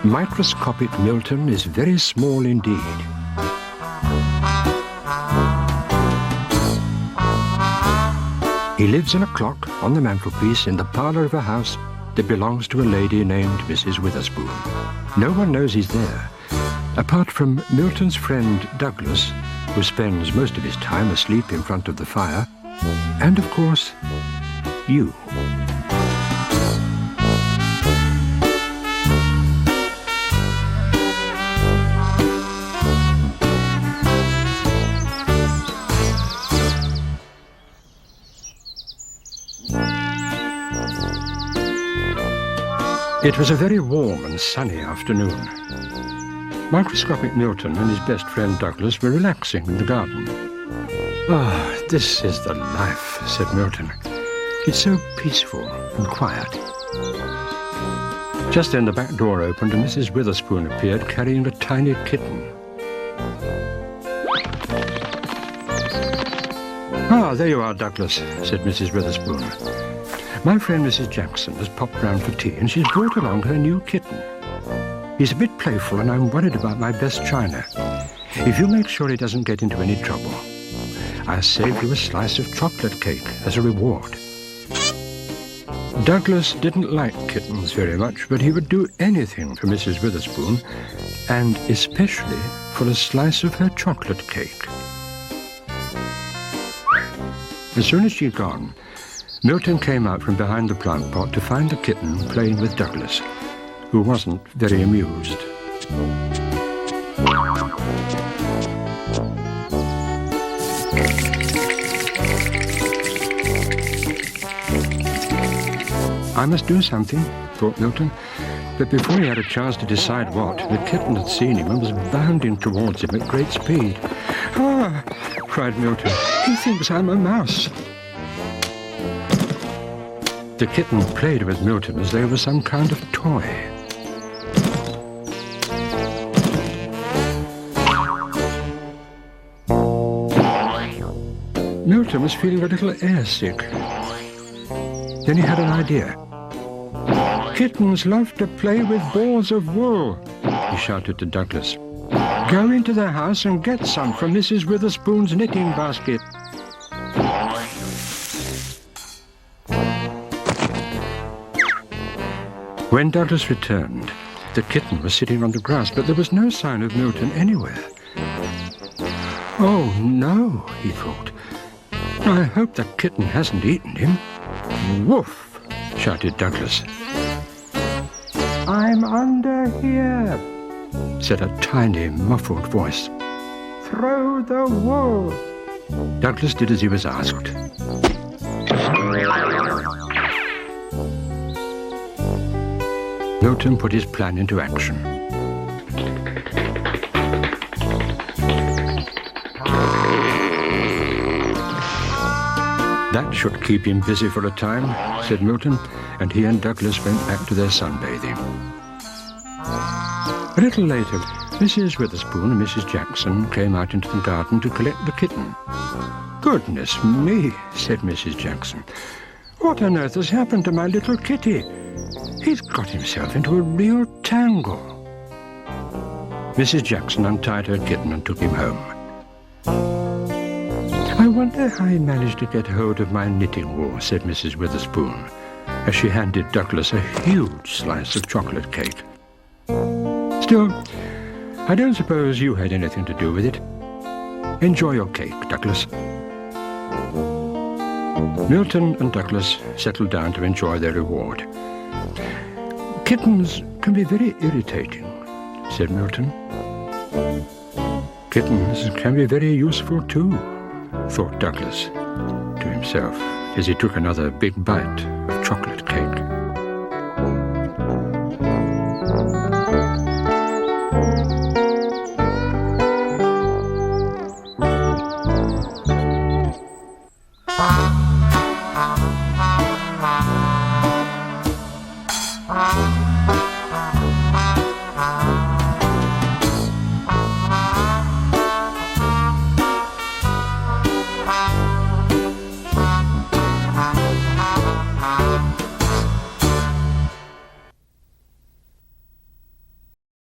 Microscopic Milton is very small indeed. He lives in a clock on the mantelpiece in the parlour of a house that belongs to a lady named Mrs. Witherspoon. No one knows he's there, apart from Milton's friend Douglas, who spends most of his time asleep in front of the fire, and of course, you. It was a very warm and sunny afternoon. Microscopic Milton and his best friend Douglas were relaxing in the garden. "Ah, this is the life," said Milton. "It's so peaceful and quiet." Just then the back door opened and Mrs. Witherspoon appeared carrying a tiny kitten. "Ah, there you are, Douglas," said Mrs. Witherspoon. "My friend Mrs. Jackson has popped round for tea and she's brought along her new kitten. He's a bit playful and I'm worried about my best china. If you make sure he doesn't get into any trouble, I'll save you a slice of chocolate cake as a reward." Douglas didn't like kittens very much, but he would do anything for Mrs. Witherspoon, and especially for a slice of her chocolate cake. As soon as she'd gone, Milton came out from behind the plant pot to find the kitten playing with Douglas, who wasn't very amused. I must do something, thought Milton, but before he had a chance to decide what, the kitten had seen him and was bounding towards him at great speed. "Ah!" cried Milton. "He thinks I'm a mouse." The kitten played with Milton as though it was some kind of toy. Milton was feeling a little airsick. Then he had an idea. "Kittens love to play with balls of wool," he shouted to Douglas. "Go into the house and get some from Mrs. Witherspoon's knitting basket." When Douglas returned, the kitten was sitting on the grass, but there was no sign of Milton anywhere. "Oh, no," he thought. "I hope the kitten hasn't eaten him." "Woof!" shouted Douglas. "I'm under here," said a tiny, muffled voice. "Throw the wool." Douglas did as he was asked. Milton put his plan into action. "That should keep him busy for a time," said Milton, and he and Douglas went back to their sunbathing. A little later, Mrs. Witherspoon and Mrs. Jackson came out into the garden to collect the kitten. "Goodness me," said Mrs. Jackson. "What on earth has happened to my little kitty? He's got himself into a real tangle." Mrs. Jackson untied her kitten and took him home. "I wonder how he managed to get hold of my knitting wool," said Mrs. Witherspoon, as she handed Douglas a huge slice of chocolate cake. "Still, I don't suppose you had anything to do with it. Enjoy your cake, Douglas." Milton and Douglas settled down to enjoy their reward. "Kittens can be very irritating," said Milton. "Kittens can be very useful too," thought Douglas to himself as he took another big bite of chocolate